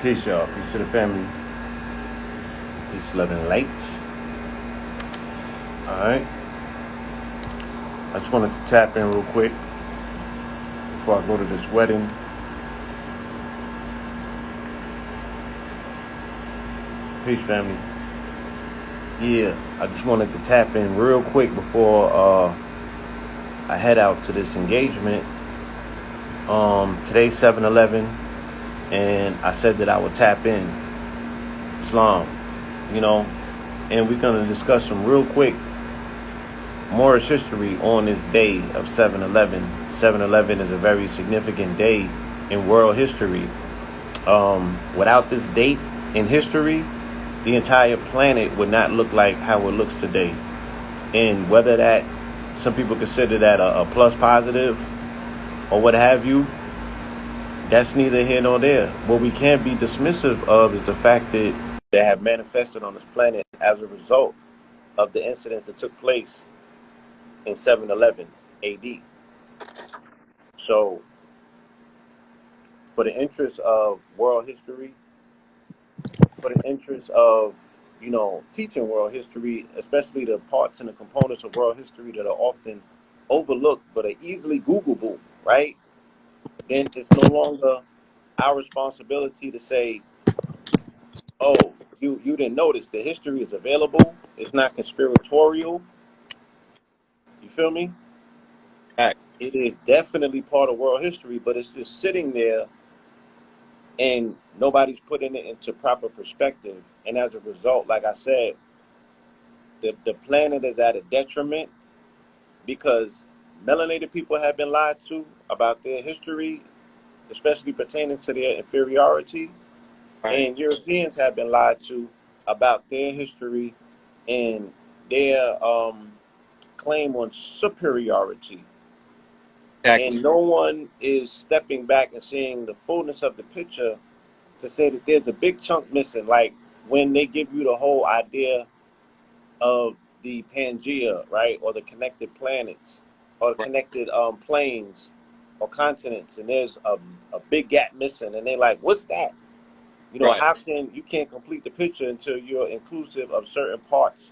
Peace, y'all. Peace to the family. Peace, love, and lights. Alright. I just wanted to tap in real quick before I go to this wedding. Peace, family. Yeah, I just wanted to tap in real quick before I head out to this engagement. Today's 7-11, and I said that I would tap in Islam, and we're going to discuss some real quick Moorish history on this day of 7-11. 7-11 is a very significant day in world history. Without this date in history, the entire planet would not look like how it looks today. And whether that, some people consider that a plus positive or what have you, that's neither here nor there. What we can't be dismissive of is the fact that they have manifested on this planet as a result of the incidents that took place in 7-11 AD. So, for the interest of world history, for the interest of, teaching world history, especially the parts and the components of world history that are often overlooked but are easily Googleable, right? Then it's no longer our responsibility to say, oh, you didn't notice. The history is available. It's not conspiratorial. You feel me? Right. It is definitely part of world history, but it's just sitting there and nobody's putting it into proper perspective. And as a result, like I said, the planet is at a detriment because melanated people have been lied to about their history, especially pertaining to their inferiority. Right. And Europeans have been lied to about their history and their claim on superiority. Exactly. And no one is stepping back and seeing the fullness of the picture to say that there's a big chunk missing. Like when they give you the whole idea of the Pangea, right? Or the connected planets or the Right. connected planes or continents. And there's a big gap missing. And they're like, what's that? Right. How can you can't complete the picture until you're inclusive of certain parts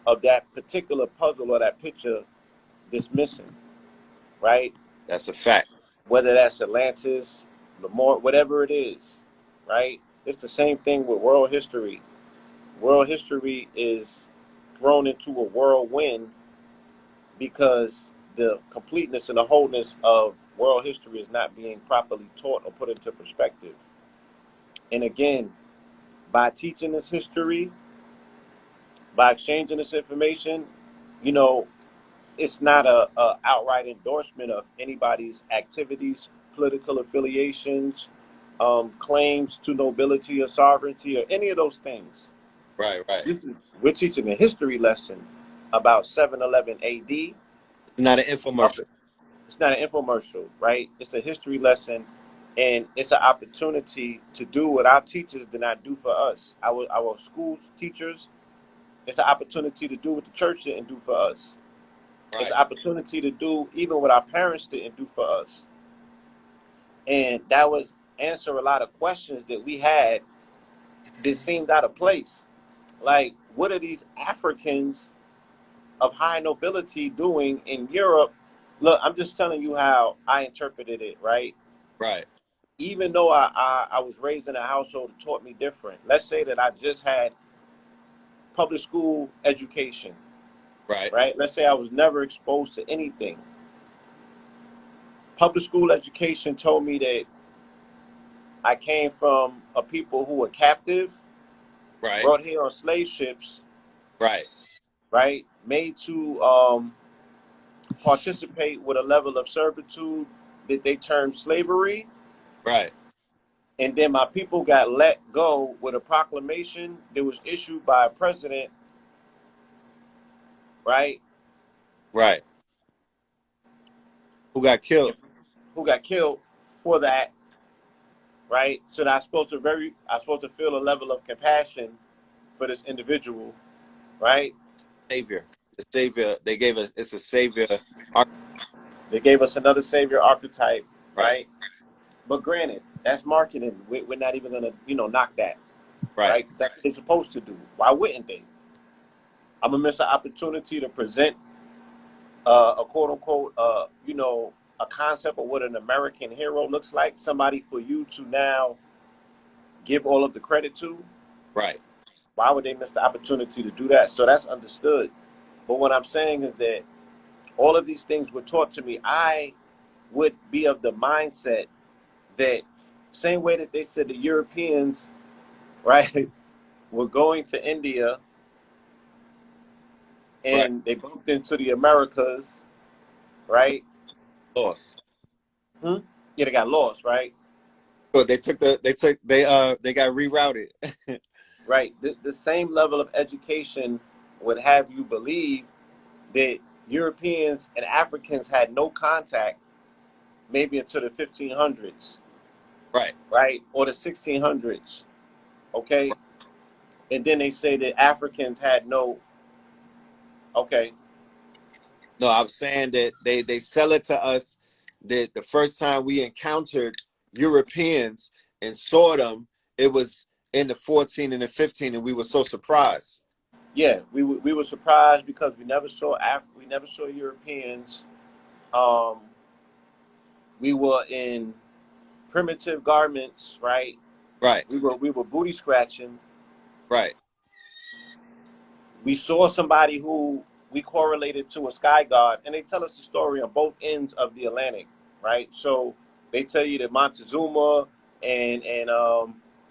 of that particular puzzle or that picture that's missing, right? That's a fact. Whether that's Atlantis, Lemur, whatever it is, right? It's the same thing with world history. World history is thrown into a whirlwind because the completeness and the wholeness of world history is not being properly taught or put into perspective. And again, by teaching this history, by exchanging this information, it's not a outright endorsement of anybody's activities, political affiliations, claims to nobility or sovereignty or any of those things. Right. We're teaching a history lesson about 7-11 AD. It's not an infomercial. It's not an infomercial, right? It's a history lesson, and it's an opportunity to do what our teachers did not do for us. Our school teachers, it's an opportunity to do what the church didn't do for us. Right. It's an opportunity to do even what our parents didn't do for us. And that was answer a lot of questions that we had that seemed out of place. Like, what are these Africans of high nobility doing in Europe? Look, I'm just telling you how I interpreted it, right? Right. Even though I was raised in a household that taught me different. Let's say that I just had public school education, Right. right? Let's say I was never exposed to anything. Public school education told me that I came from a people who were captive, Right. brought here on slave ships, Right. made to participate with a level of servitude that they termed slavery. Right. And then my people got let go with a proclamation that was issued by a president, right? Right. Who got killed? Who got killed for that, right? So that I'm supposed to feel a level of compassion for this individual, right? Savior. The savior. They gave us. It's a savior. They gave us another savior archetype, Right. right? But granted, That's marketing. We're not even gonna, knock that, Right. right? That's what they're supposed to do. Why wouldn't they? I'm gonna miss an opportunity to present a quote unquote, a concept of what an American hero looks like. Somebody for you to now give all of the credit to. Right. Why would they miss the opportunity to do that? So that's understood. But what I'm saying is that all of these things were taught to me. I would be of the mindset that same way that they said the Europeans, right, were going to India Right. and they bumped into the Americas, right? Lost. Hmm? Yeah, they got lost, right? So they got rerouted. Right. The same level of education would have you believe that Europeans and Africans had no contact maybe until the 1500s, Right. right? Or the 1600s, okay? And then they say that Africans had no, okay, No, I'm saying that they sell it to us that the first time we encountered Europeans and saw them, it was in the 14 and the 15, and we were so surprised. yeah, we were surprised because we never saw Europeans. Um, we were in primitive garments, right? Right. We were booty scratching. Right. We saw somebody who we correlated to a sky god, and they tell us the story on both ends of the Atlantic, right? So they tell you that Montezuma and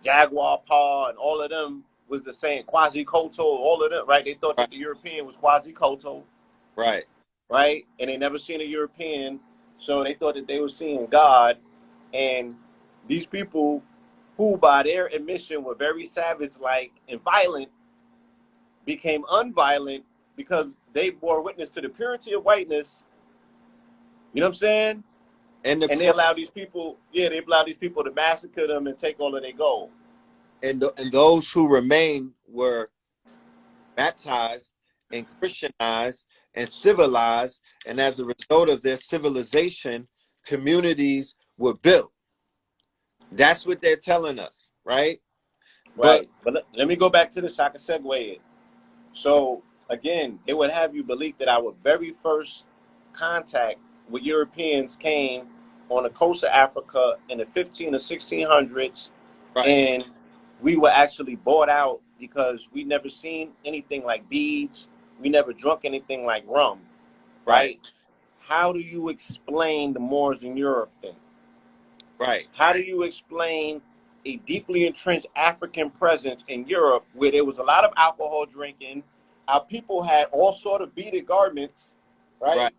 Jaguar Paw and all of them was the same. Quasicoto, all of them, right? They thought Right. that the European was Quasicoto, Right. right? And they never seen a European, so they thought that they were seeing God. And these people, who by their admission were very savage-like and violent, became unviolent because they bore witness to the purity of whiteness. You know what I'm saying? And the And they allow these people, they allow these people to massacre them and take all of their gold. and those who remained were baptized and Christianized and civilized, and as a result of their civilization, communities were built. That's what they're telling us, right? But Right. But let me go back to this so I can segue it. So, again, it would have you believe that our very first contact with Europeans came on the coast of Africa in the 15 or 1600s, right, and we were actually bought out because we never seen anything like beads. We never drunk anything like rum, right, right? How do you explain the Moors in Europe then? right, How do you explain a deeply entrenched African presence in Europe where there was a lot of alcohol drinking? Our people had all sort of beaded garments, right. right?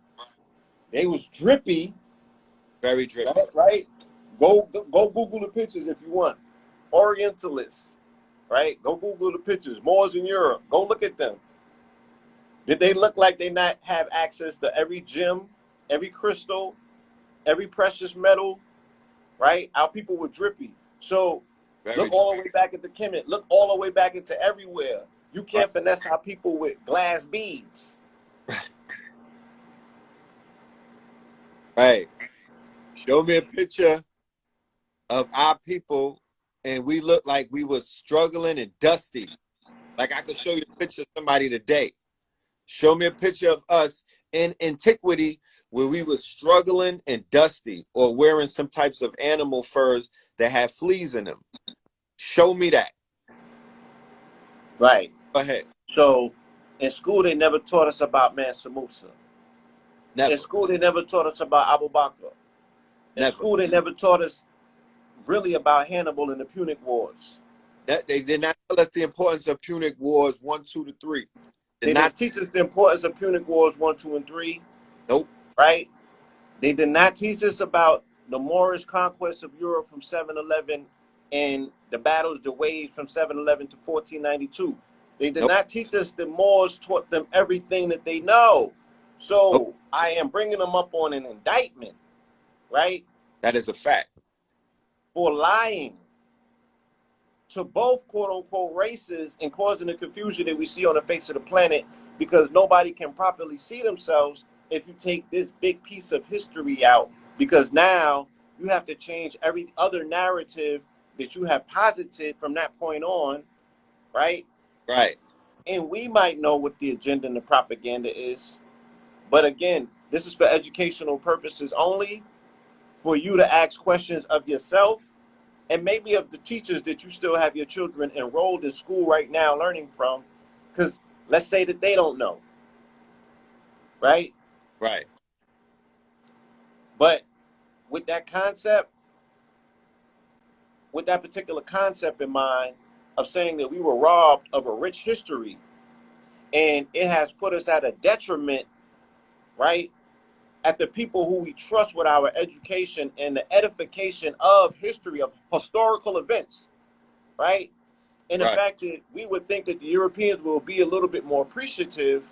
They was drippy, Very drippy. right? Go Google the pictures if you want. Orientalists, right? Go Google the pictures. Moors in Europe. Go look at them. Did they look like they not have access to every gem, every crystal, every precious metal, right? Our people were drippy. So Very look drippy. all the way back at the Kemet. Look all the way back into everywhere. You Right. can't finesse our people with glass beads. Right. Show me a picture of our people, and we look like we was struggling and dusty. Like I could show you a picture of somebody today. Show me a picture of us in antiquity where we were struggling and dusty or wearing some types of animal furs that have fleas in them. Show me that. Right. Go ahead. So in school they never taught us about Mansa Musa. Never. In school they never taught us about Abu Bakr. In Never. school they never taught us really about Hannibal and the Punic Wars. They did not tell us the importance of Punic Wars 1, 2 to 3. They didn't teach us the importance of Punic Wars 1, 2, and 3. Nope. Right? They did not teach us about the Moorish conquest of Europe from 711 and the battles that waged from 711 to 1492. They did Nope. not teach us the Moors taught them everything that they know. So Nope. I am bringing them up on an indictment, right? That is a fact. For lying to both quote unquote races and causing the confusion that we see on the face of the planet because nobody can properly see themselves if you take this big piece of history out. Because now you have to change every other narrative that you have posited from that point on, right? Right. And we might know what the agenda and the propaganda is, but again, this is for educational purposes only, for you to ask questions of yourself and maybe of the teachers that you still have your children enrolled in school right now learning from, because let's say that they don't know, right? Right. But with that concept, with that particular concept in mind of saying that we were robbed of a rich history and it has put us at a detriment, right? At the people who we trust with our education and the edification of history, of historical events, right? And the Right. fact that we would think that the Europeans will be a little bit more appreciative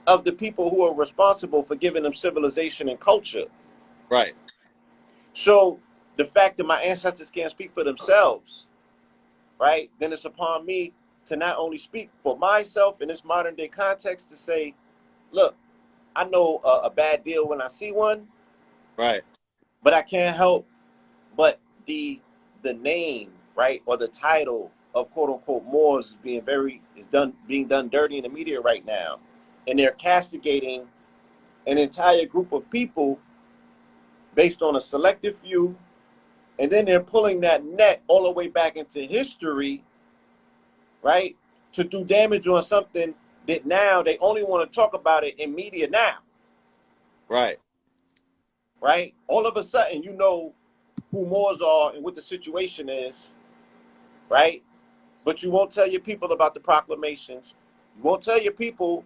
of the people who are responsible for giving them civilization and culture. Right. So the fact that my ancestors can't speak for themselves, right, then it's upon me to not only speak for myself in this modern day context to say, look, I know a bad deal when I see one, Right. but I can't help but the name, right, or the title of quote unquote Moors is being done dirty in the media right now. And they're castigating an entire group of people based on a selective few, and then they're pulling that net all the way back into history, right, to do damage on something that now they only want to talk about it in media now, Right. right? All of a sudden, you know who Moors are and what the situation is, right? But you won't tell your people about the proclamations. You won't tell your people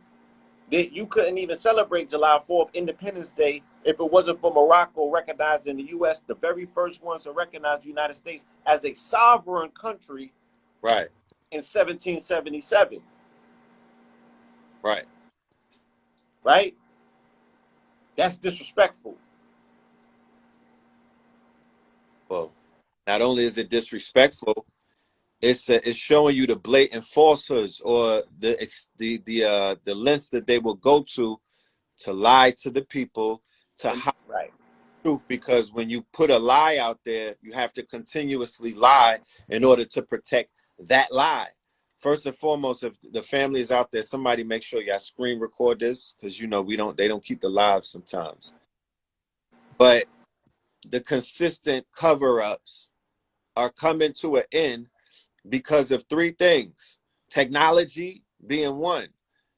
that you couldn't even celebrate July 4th, Independence Day, if it wasn't for Morocco recognizing the U.S., the very first ones to recognize the United States as a sovereign country Right. in 1777, Right. right? That's disrespectful. Well, not only is it disrespectful, it's showing you the blatant falsehoods or the lengths that they will go to lie to the people, to hide Right. the truth. Because when you put a lie out there, you have to continuously lie in order to protect that lie. First and foremost, if the family is out there, somebody make sure y'all screen record this, because they don't keep the live sometimes. But the consistent cover-ups are coming to an end because of three things: technology being one,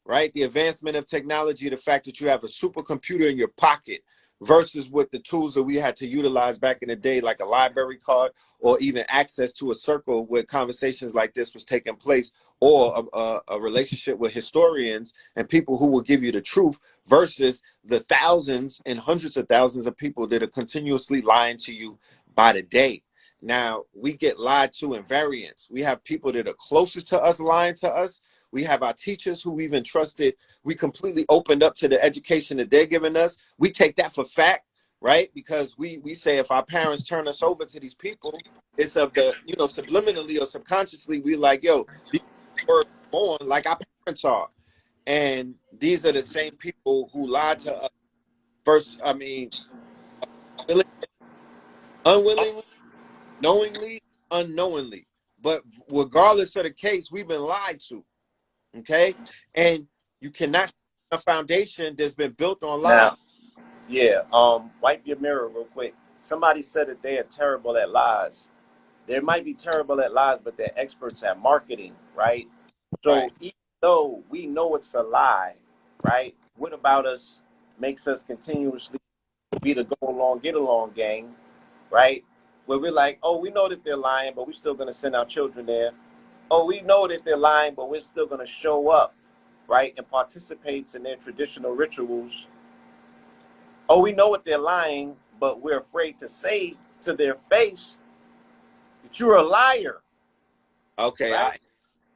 right? The advancement of technology, the fact that you have a supercomputer in your pocket versus with the tools that we had to utilize back in the day, like a library card, or even access to a circle where conversations like this was taking place, or a relationship with historians and people who will give you the truth, versus the thousands and hundreds of thousands of people that are continuously lying to you by the day. Now, we get lied to in variants. We have people that are closest to us lying to us. We have our teachers who we've entrusted. We completely opened up to the education that they're giving us. We take that for fact, right? Because we say if our parents turn us over to these people, it's of the, subliminally or subconsciously, we're like, yo, these were born like our parents are. And these are the same people who lied to us first, unwillingly, knowingly, unknowingly. But regardless of the case, we've been lied to. Okay. And you cannot see a foundation that's been built on lies. Now, yeah, wipe your mirror real quick. Somebody said that they are terrible at lies. They might be terrible at lies, but they're experts at marketing, right? Right. So even though we know it's a lie, right? What about us makes us continuously be the go along, get along gang, right? Where we're like, oh, we know that they're lying, but we're still going to send our children there. Oh, we know that they're lying, but we're still going to show up, right? And participates in their traditional rituals. Oh, we know what they're lying, but we're afraid to say to their face that you're a liar, Okay. I right?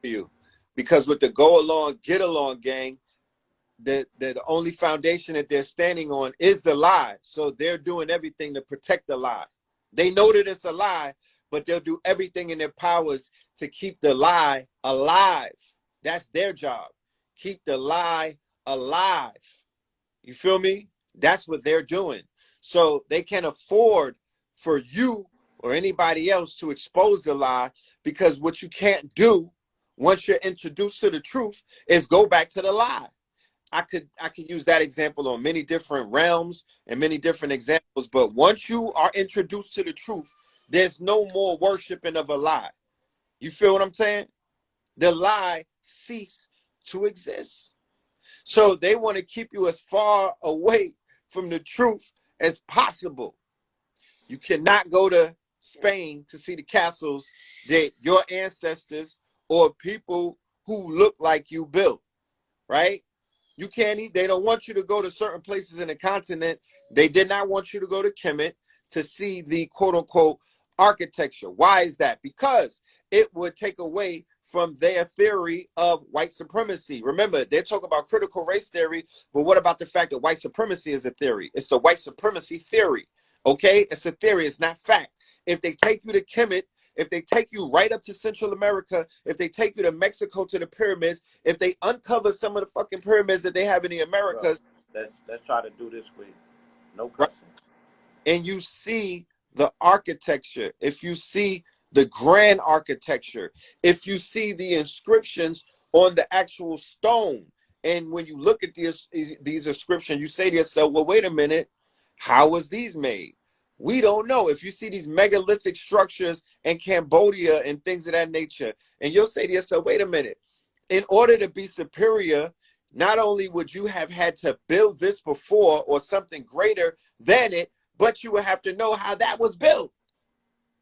hear you. Because with the go along, get along gang, the only foundation that they're standing on is the lie. So they're doing everything to protect the lie. They know that it's a lie, but they'll do everything in their powers to keep the lie alive. That's their job. Keep the lie alive. You feel me? That's what they're doing. So they can afford for you or anybody else to expose the lie, because what you can't do once you're introduced to the truth is go back to the lie. I could use that example on many different realms and many different examples, but once you are introduced to the truth, there's no more worshiping of a lie. You feel what I'm saying? The lie cease to exist. So they want to keep you as far away from the truth as possible. You cannot go to Spain to see the castles that your ancestors or people who look like you built, right? You can't eat. They don't want you to go to certain places in the continent. They did not want you to go to Kemet to see the quote unquote architecture. Why is that? Because it would take away from their theory of white supremacy. Remember, they talk about critical race theory, but what about the fact that white supremacy is a theory? It's the white supremacy theory. Okay, it's a theory. It's not fact. If they take you to Kemet, if they take you right up to Central America, if they take you to Mexico to the pyramids, if they uncover some of the fucking pyramids that they have in the Americas, let's try to do this with no right, cussing. and you see the architecture, if you see the grand architecture, if you see the inscriptions on the actual stone, and when you look at these inscriptions, you say to yourself, well, wait a minute, how was these made? We don't know. If you see these megalithic structures in Cambodia and things of that nature, and you'll say to yourself, wait a minute, in order to be superior, not only would you have had to build this before or something greater than it, but you would have to know how that was built.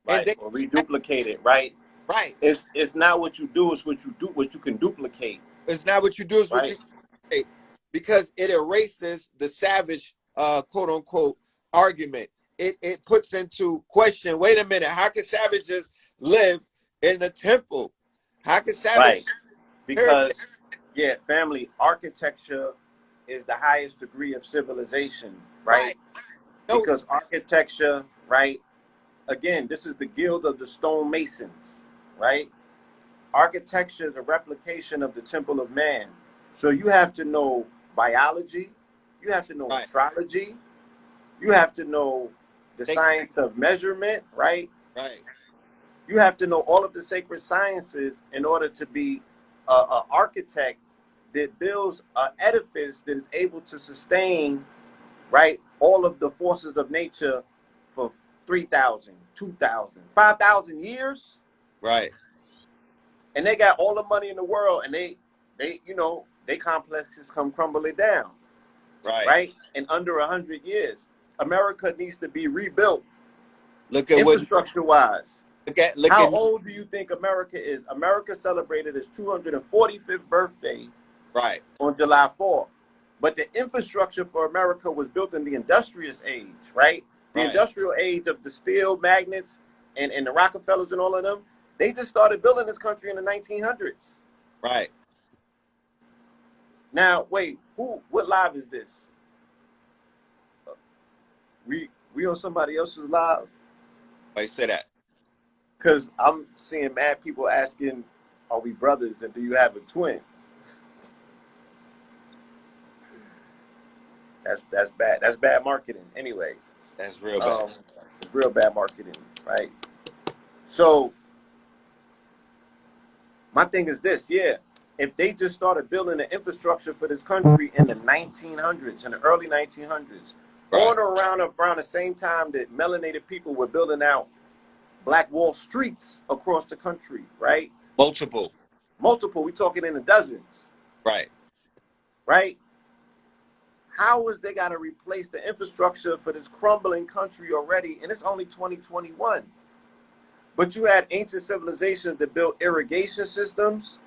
Right, or reduplicate it, right? Right. It's not what you do, it's what you do, what you can duplicate. It's not what you do, it's right? what you can duplicate. Because it erases the savage, quote unquote, argument. It puts into question, wait a minute, how can savages live in a temple? How can savages? Right, because, yeah, family architecture is the highest degree of civilization, right? No. Because architecture, right, again, this is the guild of the stonemasons, right? Architecture is a replication of the temple of man. So you have to know biology, you have to know astrology, you have to know the science of measurement, right? Right. You have to know all of the sacred sciences in order to be an architect that builds an edifice that is able to sustain, right, all of the forces of nature for 3,000, 2,000, 5,000 years. Right. And they got all the money in the world, and they they complexes come crumbling down. Right? In under 100 years. America needs to be rebuilt. Look at infrastructure-wise. Look How at old do you think America is? America celebrated its 245th birthday on July 4th. But the infrastructure for America was built in the industrial age, right? The industrial age of the steel magnets and the Rockefellers and all of them, they just started building this country in the 1900s. Right. Now, wait, what live is this? We on somebody else's live? Why you say that? Because I'm seeing mad people asking, are we brothers and do you have a twin? That's bad. That's bad marketing. Anyway. That's real bad. It's real bad marketing, right? So my thing is this, yeah. If they just started building the infrastructure for this country in the 1900s, in the early 1900s, on or around the same time that melanated people were building out Black Wall Streets across the country, right? Multiple. We're talking in the dozens. Right? How is they got to replace the infrastructure for this crumbling country already? And it's only 2021. But you had ancient civilizations that built irrigation systems,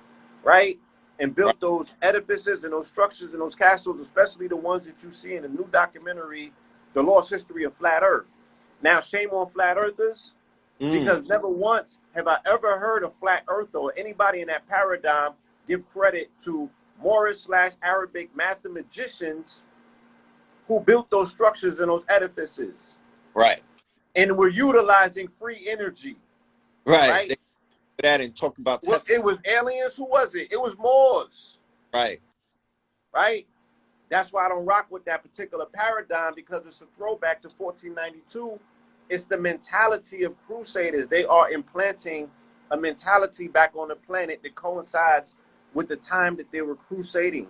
right? And built those edifices and those structures and those castles, especially the ones that you see in the new documentary, The Lost History of Flat Earth. Now, shame on flat earthers, because never once have I ever heard a flat earther or anybody in that paradigm give credit to Moorish/Arabic mathematicians who built those structures and those edifices. And were utilizing free energy. They that and talk about it was aliens. Who was it? It was Moors. Right. That's why I don't rock with that particular paradigm, because it's a throwback to 1492 It's the mentality of crusaders. They are implanting a mentality back on the planet that coincides with the time that they were crusading.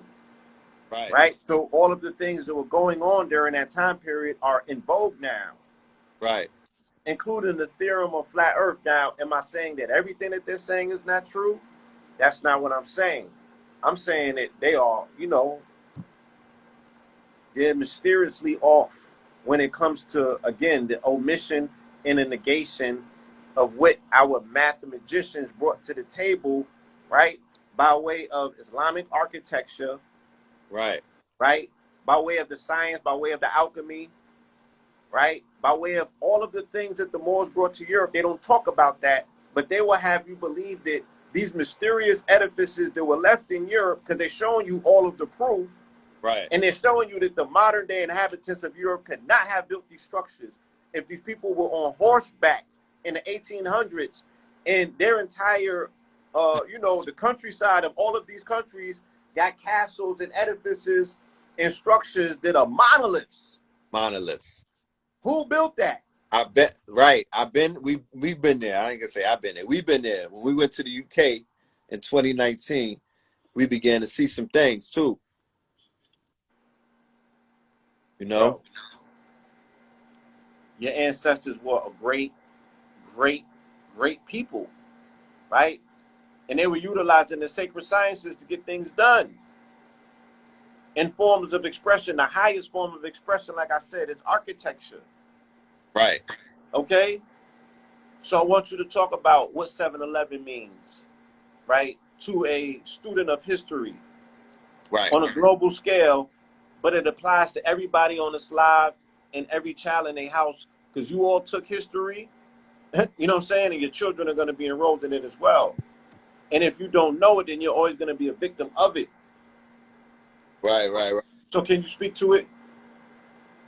Right. Right? So all of the things that were going on during that time period are in vogue now. Right. Including the theorem of flat earth. Now, am I saying that everything that they're saying is not true? That's not what I'm saying. I'm saying that they are, you know, they're mysteriously off when it comes to, again, the omission and the negation of what our mathematicians brought to the table, right? By way of Islamic architecture, Right. right? By way of the science, by way of the alchemy, right? By way of all of the things that the Moors brought to Europe. They don't talk about that, but they will have you believe that these mysterious edifices that were left in Europe, because they're showing you all of the proof, Right. and they're showing you that the modern day inhabitants of Europe could not have built these structures if these people were on horseback in the 1800s, and their entire, you know, the countryside of all of these countries got castles and edifices and structures that are monoliths. Monoliths. Who built that? I bet. Right. We've been there. I ain't gonna say I've been there. We've been there. When we went to the UK in 2019, we began to see some things too. You know? Bro, your ancestors were a great, great, great people, right? And they were utilizing the sacred sciences to get things done in forms of expression. The highest form of expression, like I said, is architecture. Right. Okay? So I want you to talk about what 7-Eleven means, right? To a student of history. Right. On a global scale, but it applies to everybody on this live and every child in their house, because you all took history, you know what I'm saying? And your children are going to be enrolled in it as well. And if you don't know it, then you're always going to be a victim of it. Right. Right. Right. So can you speak to it?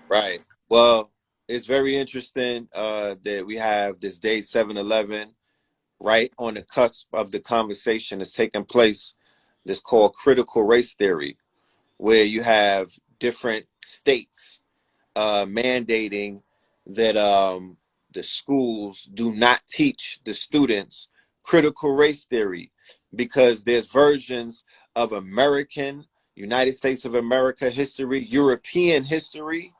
Right. Well, it's very interesting that we have this day 7-Eleven right on the cusp of the conversation that's taking place. That's called critical race theory, where you have different states mandating that the schools do not teach the students critical race theory, because there's versions of American, United States of America history, European history,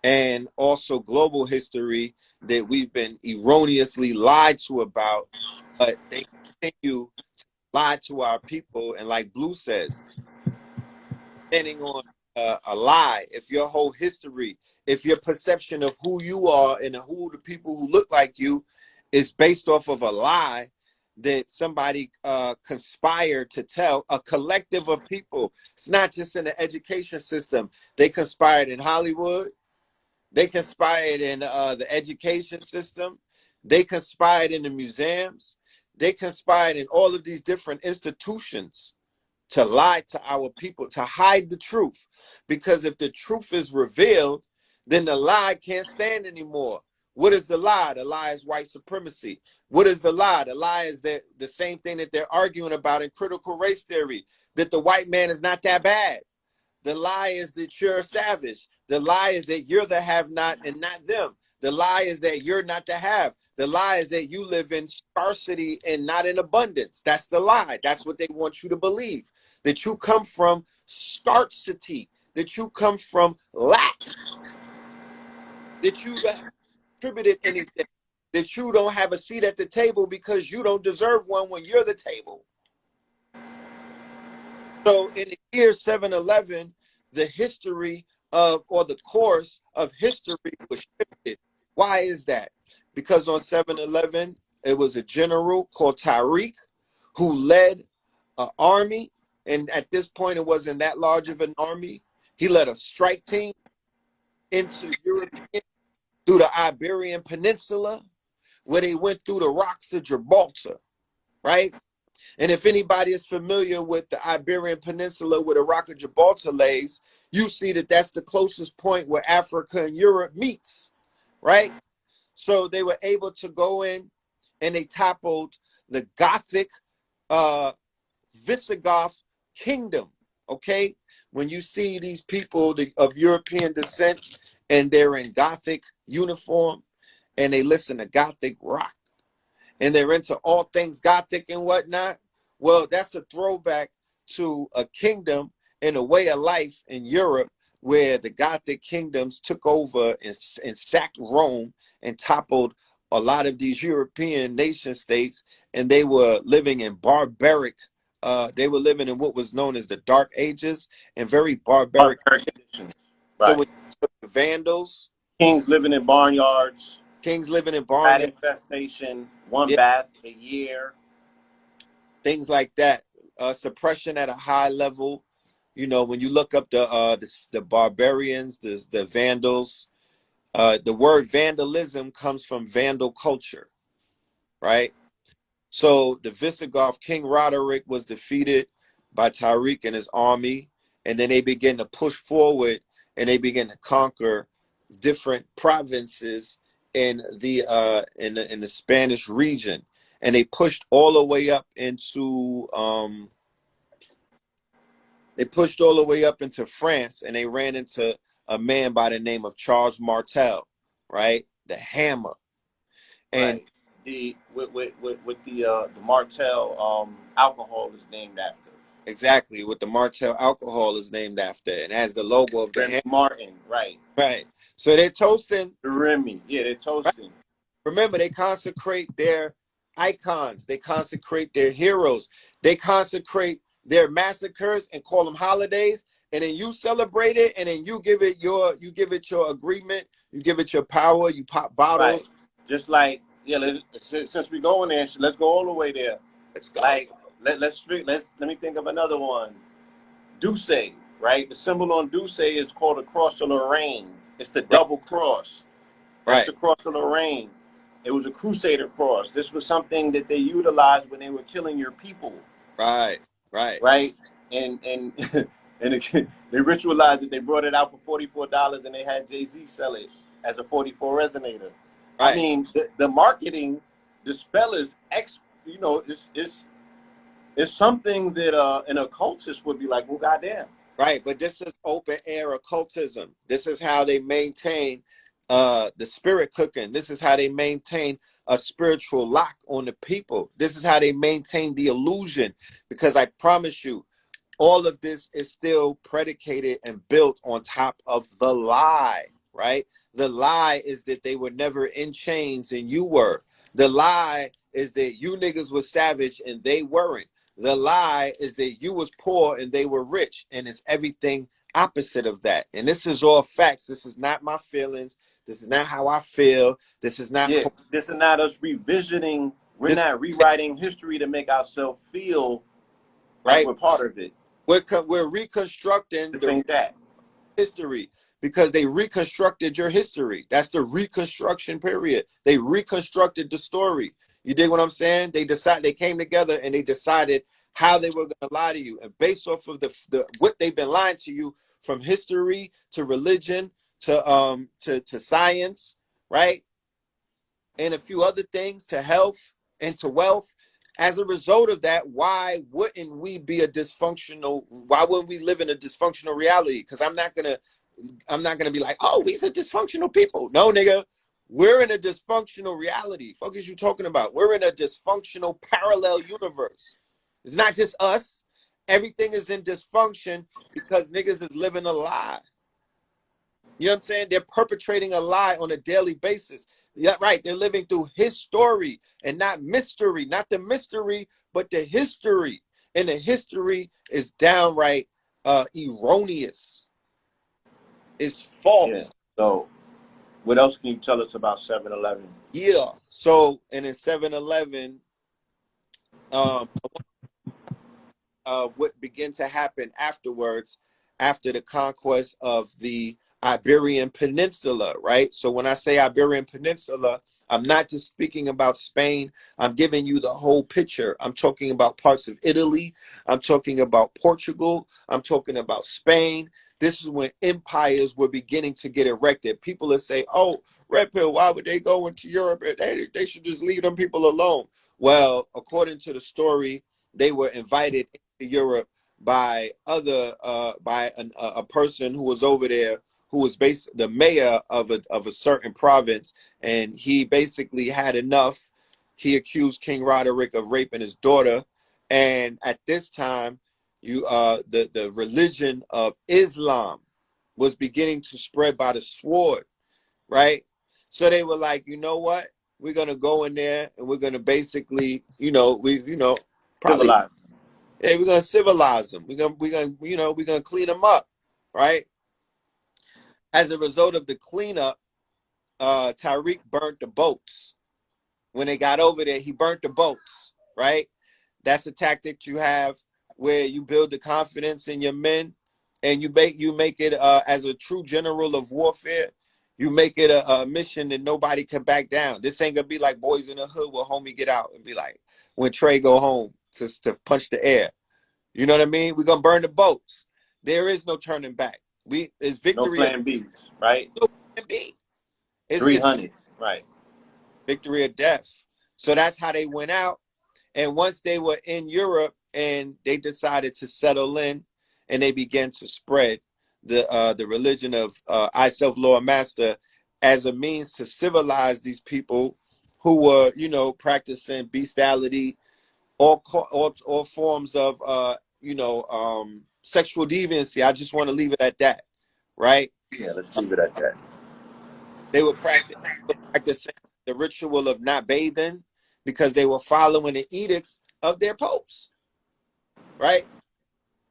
and also global history that we've been erroneously lied to about, but they continue to lie to our people. And like Blue says, depending on a lie, if your whole history, if your perception of who you are and who the people who look like you is based off of a lie that somebody conspired to tell, a collective of people. It's not just in the education system. They conspired in Hollywood. They conspired in the education system. They conspired in the museums. They conspired in all of these different institutions to lie to our people, to hide the truth. Because if the truth is revealed, then the lie can't stand anymore. What is the lie? The lie is white supremacy. What is the lie? The lie is that the same thing that they're arguing about in critical race theory, that the white man is not that bad. The lie is that you're a savage. The lie is that you're the have-not and not them. The lie is that you're not the have. The lie is that you live in scarcity and not in abundance. That's the lie. That's what they want you to believe. That you come from scarcity. That you come from lack. That you haven't contributed anything. That you don't have a seat at the table because you don't deserve one when you're the table. So in the year 7-Eleven, the history of, or the course of history was shifted. Why is that? Because on 7-Eleven, it was a general called Tariq who led an army. And at this point, it wasn't that large of an army. He led a strike team into Europe, through the Iberian Peninsula, where they went through the rocks of Gibraltar, right? And if anybody is familiar with the Iberian Peninsula where the Rock of Gibraltar lays, you see that that's the closest point where Africa and Europe meets, right? So they were able to go in and they toppled the Gothic Visigoth kingdom, okay? When you see these people of European descent and they're in Gothic uniform and they listen to Gothic rock, and they're into all things Gothic and whatnot. Well, that's a throwback to a kingdom and a way of life in Europe where the Gothic kingdoms took over and sacked Rome and toppled a lot of these European nation states, and they were living in barbaric. They were living in what was known as the Dark Ages and very barbaric conditions. So Right. with the Vandals, Kings living in barnyards. kings living in Rat barnyards, infestation. One yeah, bath a year. things like that. Suppression at a high level. You know, when you look up the barbarians, the Vandals, the word vandalism comes from Vandal culture, right? So the Visigoth King Roderick was defeated by Tariq and his army, and then they began to push forward and they began to conquer different provinces in the Spanish region, and they pushed all the way up into France, and they ran into a man by the name of Charles Martel, right? The Hammer, and Right. With the Martell alcohol is named after. exactly what the Martel alcohol is named after, and has the logo of the Remy Hammer, Martin, right. right? So they're toasting. Remy, yeah, they're Right? toasting. Remember, they consecrate their icons, they consecrate their heroes, they consecrate their massacres and call them holidays, and then you celebrate it, and then you give it your agreement, you give it your power, you pop bottles. Right. Just like, yeah, since we go in there, let's go all the way there. Let's go. Like, let me think of another one. Douce, right? The symbol on Douce is called a cross of Lorraine. It's the Right, double cross. That's right, the cross of Lorraine. It was a crusader cross. This was something that they utilized when they were killing your people, right, right, right? And and they ritualized it. They brought it out for $44, and they had Jay-Z sell it as a 44 resonator. I right, mean, the marketing, the spell is it's something that an occultist would be like, well, goddamn. right. But this is open air occultism. This is how they maintain the spirit cooking. This is how they maintain a spiritual lock on the people. This is how they maintain the illusion. Because I promise you, all of this is still predicated and built on top of the lie, right? The lie is that they were never in chains and you were. The lie is that you niggas were savage and they weren't. The lie is that you was poor and they were rich, and it's everything opposite of that. And this is all facts. This is not my feelings. This is not how I feel. This is not Yeah, this is not us revisiting. We're this, not rewriting history to make ourselves feel like right? we're part of it. We're reconstructing This the ain't that. history because they reconstructed your history. That's the reconstruction period. They reconstructed the story. You dig what I'm saying? They came together and they decided how they were going to lie to you, and based off of the what they've been lying to you, from history to religion to science, right? And a few other things, to health and to wealth. As a result of that, why wouldn't we be a dysfunctional? Why wouldn't we live in a dysfunctional reality? Because I'm not gonna be like, oh, we're a dysfunctional people. No, nigga, we're in a dysfunctional reality. Fuck is you talking about? We're in a dysfunctional parallel universe. It's not just us. Everything is in dysfunction because niggas is living a lie. You know what I'm saying? They're perpetrating a lie on a daily basis. Yeah, right. They're living through his story and not mystery. Not the mystery, but the history. And the history is downright erroneous. It's Yeah. false. So, what else can you tell us about 7-Eleven? Yeah. So, and in 7-Eleven, um, what began to happen afterwards, after the conquest of the Iberian Peninsula, right? So when I say Iberian Peninsula, I'm not just speaking about Spain. I'm giving you the whole picture. I'm talking about parts of Italy. I'm talking about Portugal. I'm talking about Spain. This is when empires were beginning to get erected. People that say, oh, Red Pill, why would they go into Europe? They should just leave them people alone. Well, according to the story, they were invited into Europe by a person who was over there who was the mayor of a certain province, and he basically had enough. He accused King Roderick of raping his daughter, and at this time, the religion of Islam was beginning to spread by the sword, right? So they were like, you know what? We're gonna go in there and we're gonna basically, probably, Civilized. hey, we're gonna civilize them. We're gonna clean them up, right? As a result of the cleanup, Tariq burnt the boats. When they got over there, he burnt the boats, right? That's a tactic you have where you build the confidence in your men, and you make it as a true general of warfare. You make it a mission that nobody can back down. This ain't gonna be like Boys in the Hood where homie get out and be like, when Trey go home to punch the air. You know what I mean? We're gonna burn the boats. There is no turning back. It's No victory. plan B's, right? No plan B. It's 300, right? victory or death. So that's how they went out. And once they were in Europe and they decided to settle in, and they began to spread the religion of I self Lord Master as a means to civilize these people who were, practicing bestiality, all forms of sexual deviancy. I just want to leave it at that, right? Yeah, let's leave it at that. They were practicing the ritual of not bathing because they were following the edicts of their popes, right?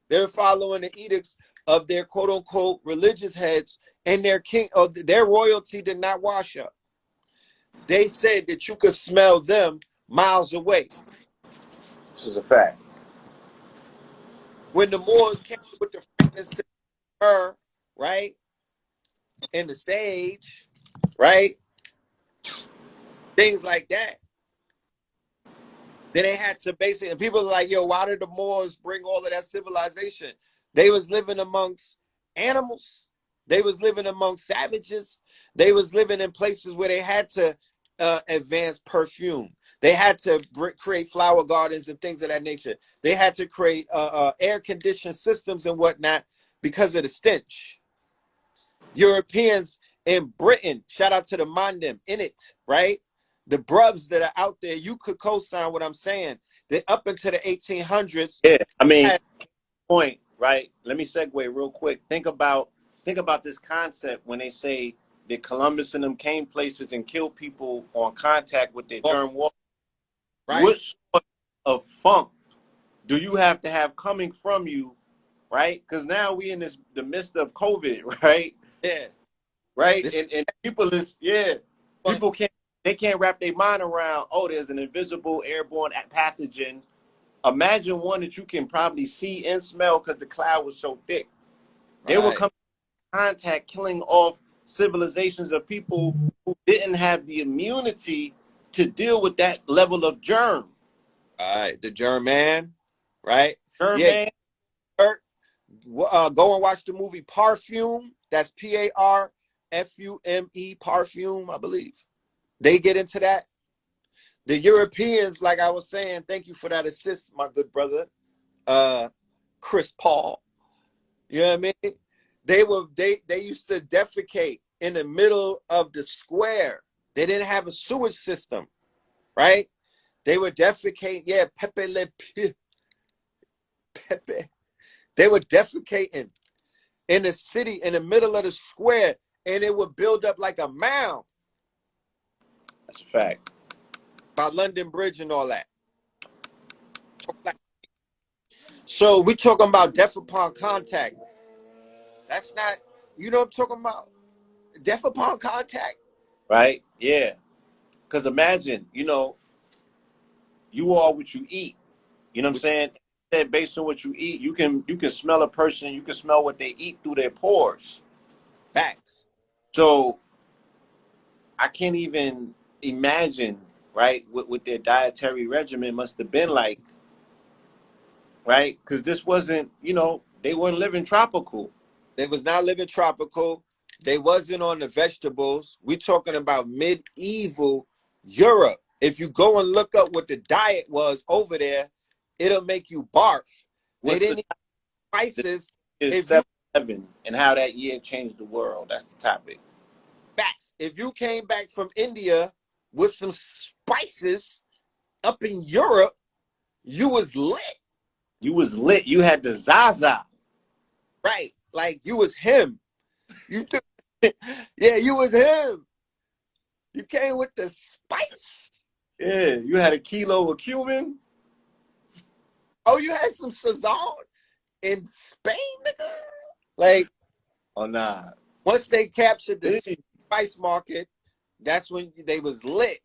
They were following the edicts of their quote unquote religious heads, and their king of their royalty did not wash up. They said that you could smell them miles away. This is a fact. When the Moors came with the frankincense, myrrh, right, in the stage, right, things like that. Then they had to basically, and people are like, yo, why did the Moors bring all of that civilization? They was living amongst animals. They was living amongst savages. They was living in places where they had to advance perfume. They had to create flower gardens and things of that nature. They had to create air-conditioned systems and whatnot because of the stench. Europeans in Britain, shout out to the Mandem in it, right? The bruvs that are out there, you could co-sign what I'm saying. That up into the 1800s. Yeah, I mean, point, right? Let me segue real quick. Think about this concept when they say that Columbus and them came places and killed people on contact with their germ water. Right. What sort of funk do you have to have coming from you, right? Because now we in the midst of COVID, right? Yeah. Right? And people can't wrap their mind around, oh, there's an invisible airborne pathogen. Imagine one that you can probably see and smell because the cloud was so thick. Right. They will come in contact, killing off civilizations of people who didn't have the immunity to deal with that level of germ. All right, the German, right? German. Yeah. Go and watch the movie Parfume. That's Parfume, Parfume, I believe. They get into that. The Europeans, like I was saying, thank you for that assist, my good brother, Chris Paul. You know what I mean? They used to defecate in the middle of the square. They didn't have a sewage system, right? They would defecate, Pepe Le Pepe. They were defecating in the city, in the middle of the square, and it would build up like a mound. That's a fact. By London Bridge and all that. So we talking about death upon contact. That's not, you know what I'm talking about? Death upon contact. Right? Yeah. Because imagine, you are what you eat. You know what I'm saying? Based on what you eat, you can smell a person, you can smell what they eat through their pores. Facts. So I can't even imagine, right, what their dietary regimen must have been like, right? Because this wasn't, they weren't living tropical. They was not living tropical. They wasn't on the vegetables. We're talking about medieval Europe. If you go and look up what the diet was over there, it'll make you barf. They didn't eat spices. 11 and how that year changed the world. That's the topic. Facts. If you came back from India with some spices up in Europe, you was lit. You was lit. You had the Zaza. Right. Like you was him. You took, yeah, you was him. You came with the spice. Yeah, you had a kilo of Cuban. Oh, you had some Sazon in Spain, nigga? Like, Oh, nah. once they captured the spice market, that's when they was lit.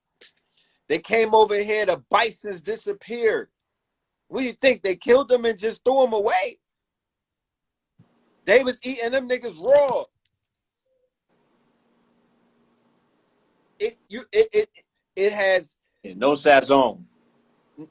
They came over here, the bisons disappeared. What do you think? They killed them and just threw them away? They was eating them niggas raw. It has No sazon.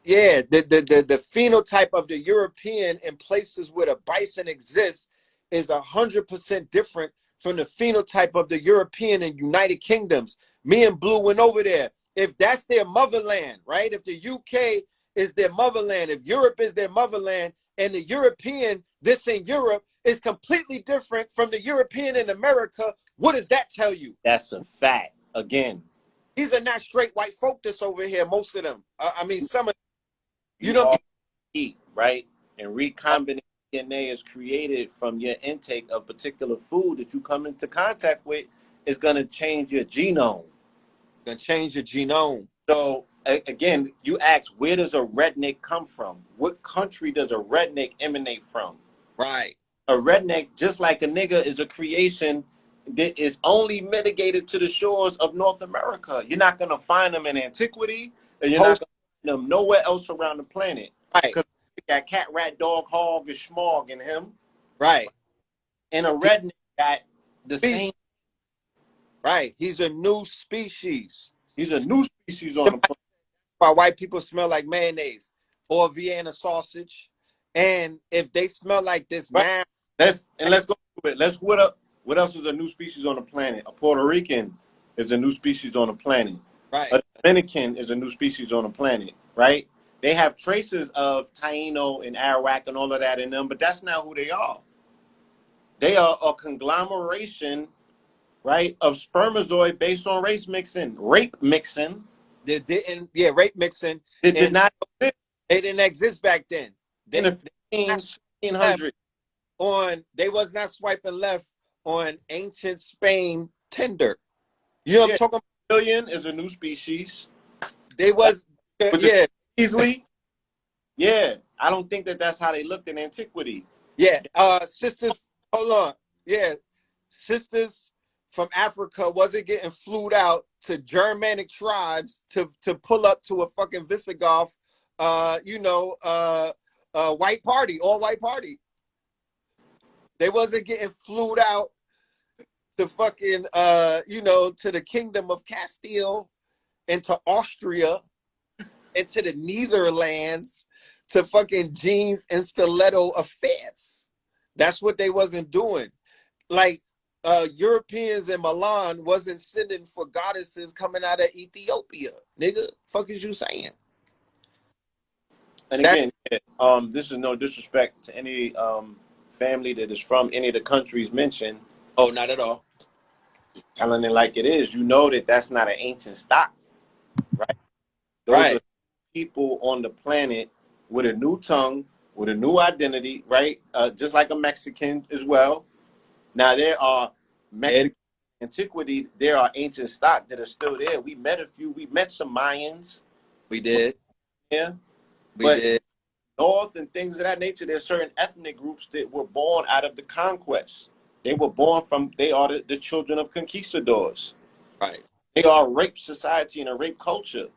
yeah, the phenotype of the European in places where the bison exists is 100% different from the phenotype of the European and United Kingdoms. Me and Blue went over there. If that's their motherland, right? If the UK is their motherland, if Europe is their motherland, and the European, this in Europe, is completely different from the European in America, what does that tell you? That's a fact. Again, these are not straight white folk that's over here, most of them. I mean, some of you know eat, right? And recombinant DNA is created from your intake of particular food that you come into contact with is going to change your genome. Going to change your genome. So again, you ask, where does a redneck come from? What country does a redneck emanate from? Right. A redneck, just like a nigga, is a creation that is only mitigated to the shores of North America. You're not going to find them in antiquity, and you're not going to find them nowhere else around the planet. Right. Because got cat, rat, dog, hog, and schmog in him. Right. And a redneck got the same. Right. He's a new species. He's a new species on the planet. Why white people smell like mayonnaise or Vienna sausage. And if they smell like this now. Let's go through it. What else is a new species on the planet? A Puerto Rican is a new species on the planet. Right. A Dominican is a new species on the planet, right? They have traces of Taino and Arawak and all of that in them, but that's not who they are. They are a conglomeration, right, of spermatozoid based on race mixing, rape mixing. They didn't, rape mixing. It did not exist. They didn't exist back then. In the 1500s. They was not swiping left on ancient Spain Tinder. You know what I'm talking about? Alien is a new species. They was, easily. Yeah, I don't think that's how they looked in antiquity. Yeah, sisters, hold on. Yeah, sisters from Africa wasn't getting flued out to Germanic tribes to pull up to a fucking Visigoth, white party, all white party. They wasn't getting flued out to fucking, to the kingdom of Castile and to Austria and to the Netherlands to fucking jeans and stiletto affairs. That's what they wasn't doing. Like Europeans in Milan wasn't sending for goddesses coming out of Ethiopia. Nigga, fuck is you saying? And again, this is no disrespect to any family that is from any of the countries mentioned. Oh, not at all. Telling it like it is, you know that's not an ancient stock, right? Those are people on the planet with a new tongue, with a new identity, right? Just like a Mexican as well. Now there are Mexican antiquity, there are ancient stock that are still there. We met a few. We met some Mayans. We did. Yeah. We did. North and things of that nature, there's certain ethnic groups that were born out of the conquest. They were born from, they are the children of conquistadors. Right. They are a rape society and a rape culture.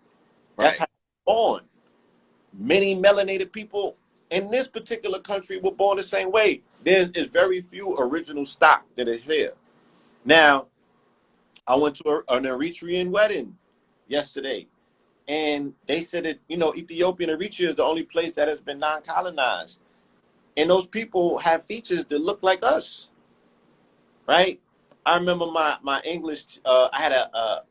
That's how they're born. Many melanated people in this particular country were born the same way. There is very few original stock that is here. Now, I went to an Eritrean wedding yesterday, and they said that, Ethiopia and Eritrea is the only place that has been non-colonized. And those people have features that look like us, right? I remember my English, I had a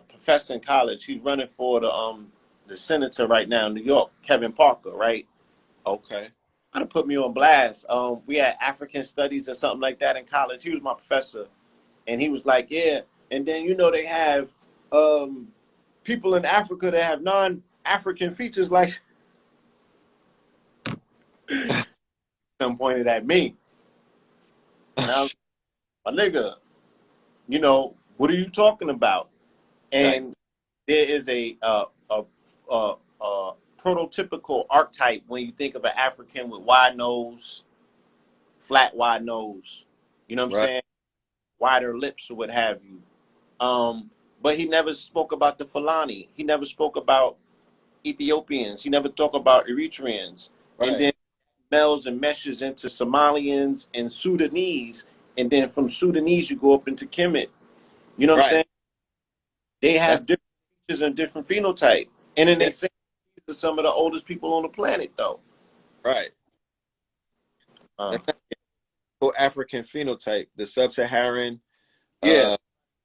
professor in college. He's running for the senator right now in New York, Kevin Parker, right? Okay. to put me on blast. We had African studies or something like that in college. He was my professor, and he was like, "Yeah." And then they have um, people in Africa that have non-African features. Like, some pointed at me, and I was my nigga. What are you talking about? Right, And there is a prototypical archetype when you think of an African with wide nose, flat wide nose. You know what I'm right, saying? Wider lips or what have you. But he never spoke about the Fulani. He never spoke about Ethiopians. He never talked about Eritreans. And right, then melds and meshes into Somalians and Sudanese. And then from Sudanese, you go up into Kemet. You know what I'm right. saying? They That's have different features and different phenotype. And then they that, say these are some of the oldest people on the planet, though. right. Uh, That's the African phenotype, the sub-Saharan. yeah.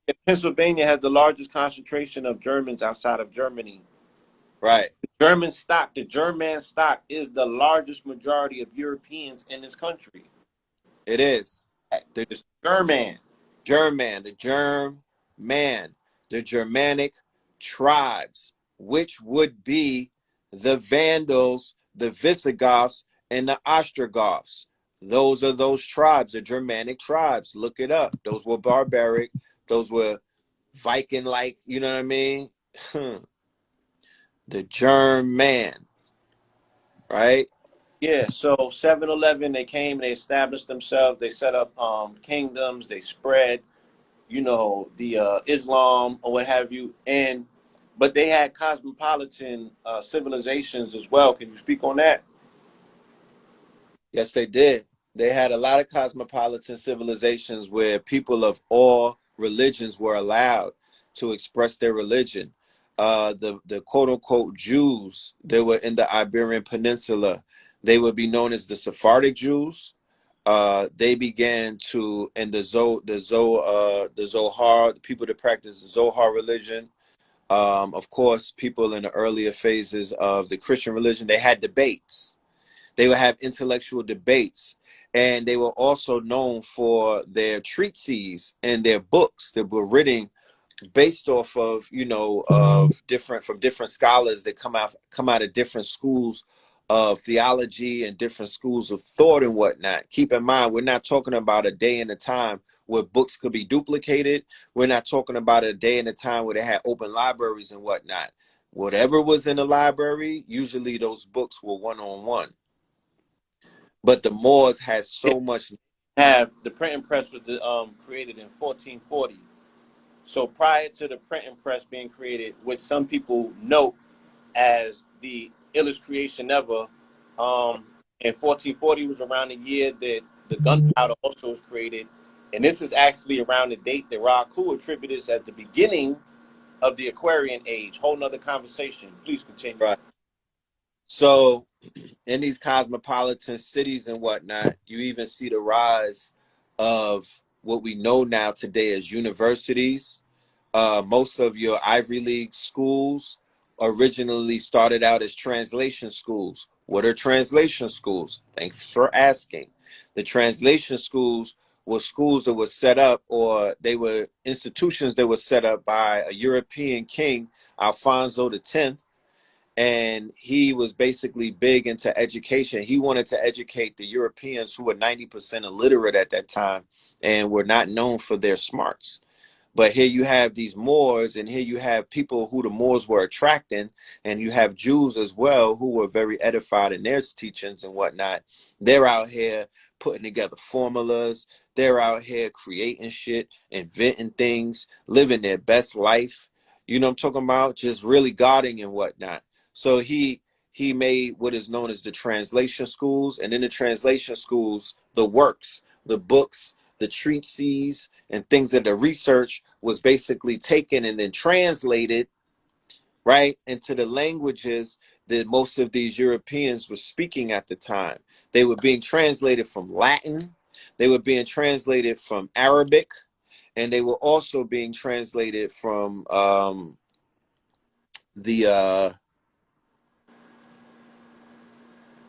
Uh, Pennsylvania has the largest concentration of Germans outside of Germany. right. The German stock is the largest majority of Europeans in this country. It is the It's German. German, the Germ man, the Germanic tribes, which would be the Vandals, the Visigoths, and the Ostrogoths. Those are those tribes, the Germanic tribes. Look it up. Those were barbaric. Those were Viking-like. You know what I mean? The German, right? Yeah, so 7-Eleven, they came, they established themselves, they set up kingdoms, they spread, the Islam or what have you, but they had cosmopolitan civilizations as well. Can you speak on that? Yes, they did. They had a lot of cosmopolitan civilizations where people of all religions were allowed to express their religion. The quote unquote Jews, they were in the Iberian Peninsula. They would be known as the Sephardic Jews. They began to in the Zohar, the people that practice the Zohar religion. Of course, people in the earlier phases of the Christian religion, they had debates. They would have intellectual debates, and they were also known for their treatises and their books that were written based off of of different scholars that come out of different schools of theology and different schools of thought and whatnot. Keep in mind, we're not talking about a day and a time where books could be duplicated. We're not talking about a day and a time where they had open libraries and whatnot. Whatever was in the library, usually those books were one-on-one. But the Moors had Yeah. so much. Have the printing press was created in 1440. So prior to the printing press being created, which some people note as the illest creation ever, and 1440 was around the year that the gunpowder also was created. And this is actually around the date that Raku attributed as the beginning of the Aquarian age. Whole nother conversation. Please continue. Right. So in these cosmopolitan cities and whatnot, you even see the rise of what we know now today as universities. Most of your Ivy League schools originally started out as translation schools. What are translation schools? Thanks for asking. The translation schools were schools that were set up, or they were institutions that were set up by a European king, Alfonso X, and he was basically big into education. He wanted to educate the Europeans who were 90% illiterate at that time and were not known for their smarts. But here you have these Moors, and here you have people who the Moors were attracting, and you have Jews as well who were very edified in their teachings and whatnot. They're out here putting together formulas. They're out here creating shit, inventing things, living their best life. You know what I'm talking about? Just really guarding and whatnot. So he made what is known as the translation schools, and in the translation schools, the works, the books, the treatises, and things that the research was basically taken and then translated right into the languages that most of these Europeans were speaking at the time. They were being translated from Latin, they were being translated from Arabic, and they were also being translated from the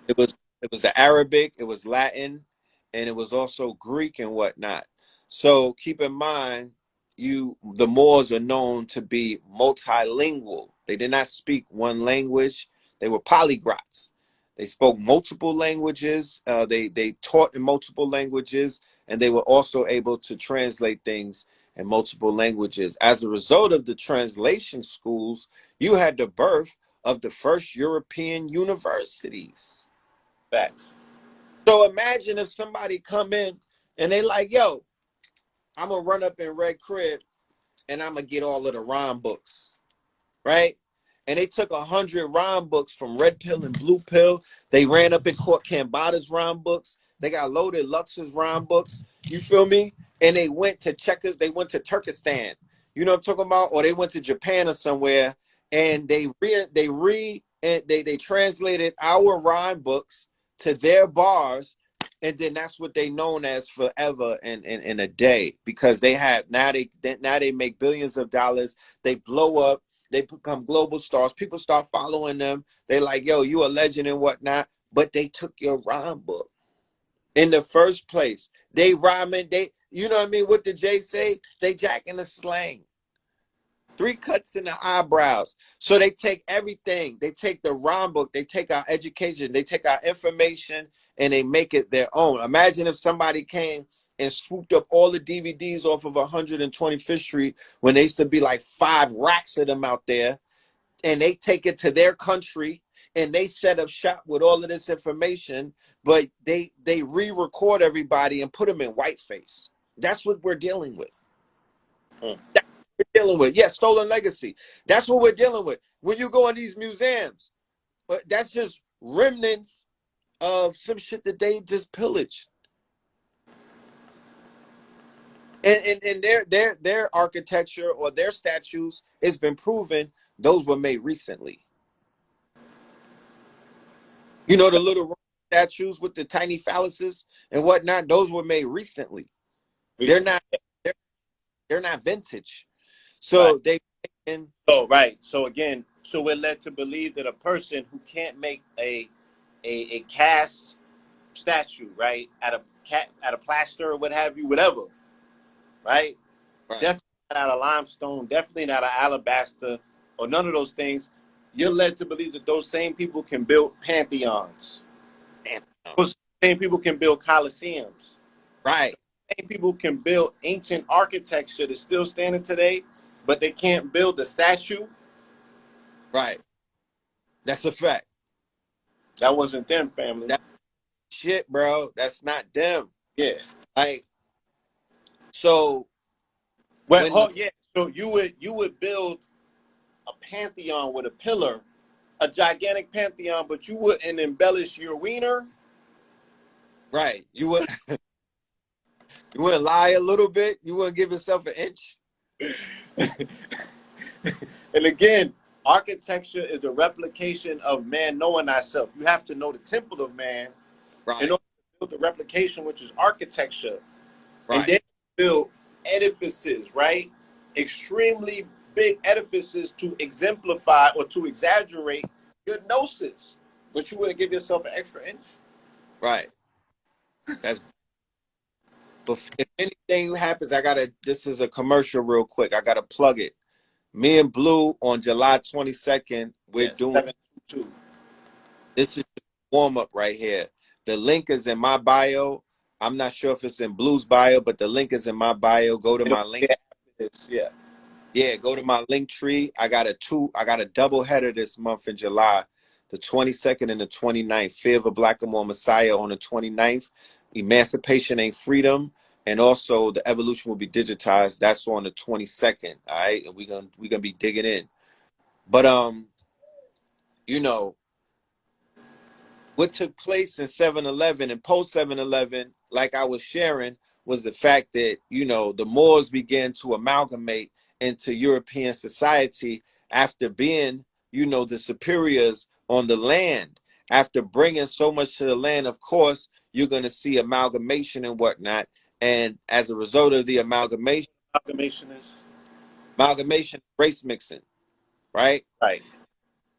it was It was the Arabic, it was Latin, and it was also Greek and whatnot. So keep in mind, the Moors are known to be multilingual. They did not speak one language. They were polyglots. They spoke multiple languages. They taught in multiple languages, and they were also able to translate things in multiple languages. As a result of the translation schools, you had the birth of the first European universities. Facts. So imagine if somebody come in and they like, yo, I'm gonna run up in Red Crib and I'm gonna get all of the rhyme books, right? And they took 100 rhyme books from Red Pill and Blue Pill. They ran up and caught Cambada's rhyme books. They got loaded Lux's rhyme books. You feel me? And they went to Checkers. They went to Turkestan. You know what I'm talking about? Or they went to Japan or somewhere, and they translated our rhyme books to their bars, and then that's what they known as forever in a day, because they have now they make billions of dollars. They blow up. They become global stars. People start following them. They like, yo, you a legend and whatnot. But they took your rhyme book in the first place. They rhyming. You know what I mean? What did Jay say? They jacking the slang. 3 cuts in the eyebrows. So they take everything. They take the rhyme book. They take our education. They take our information and they make it their own. Imagine if somebody came and swooped up all the DVDs off of 125th Street when there used to be like 5 racks of them out there, and they take it to their country and they set up shop with all of this information, but they re-record everybody and put them in whiteface. That's what we're dealing with. That's what we're dealing with. Yeah, stolen legacy. That's what we're dealing with. When you go in these museums, that's just remnants of some shit that they just pillaged. And their architecture or their statues, it's been proven those were made recently. You know, the little statues with the tiny phalluses and whatnot, those were made recently. They're not they're not vintage. So Right. they So again, so we're led to believe that a person who can't make a cast statue, right, out of plaster or what have you, whatever, right? right. Definitely not out of limestone, definitely not out of alabaster or none of those things. You're led to believe that those same people can build pantheons. Those same people can build coliseums. Right. Same people can build ancient architecture that's still standing today, but they can't build a statue. Right. That's a fact. That wasn't them, family. That shit, bro. That's not them. Yeah. Like, so Well, when yeah. So you would build a pantheon with a pillar, a gigantic pantheon, but you wouldn't embellish your wiener. right, you wouldn't lie a little bit, you wouldn't give yourself an inch. And again, architecture is a replication of man knowing thyself. You have to know the temple of man Right. in order to build the replication, which is architecture. Right. And then build edifices, right? Extremely big edifices to exemplify or to exaggerate your gnosis. But you wouldn't give yourself an extra inch. Right. That's But if anything happens, this is a commercial real quick. I gotta plug it. Me and Blue on July 22nd, we're doing 722. this is warm up right here. The link is in my bio. I'm not sure if it's in Blue's bio, but the link is in my bio. Go to my link. Yeah. Yeah, go to my link tree. I got a double header this month in July, the 22nd and the 29th. Fear of a BlackaMoor Messiah on the 29th. Emancipation Ain't Freedom. And also the evolution will be digitized. That's on the 22nd. All right. And we're gonna be digging in. But you know, what took place in 7-Eleven and post 7-Eleven, like I was sharing, was the fact that, the Moors began to amalgamate into European society after being, the superiors on the land. After bringing so much to the land, of course, you're going to see amalgamation and whatnot. And as a result of the amalgamation, race mixing, right? Right.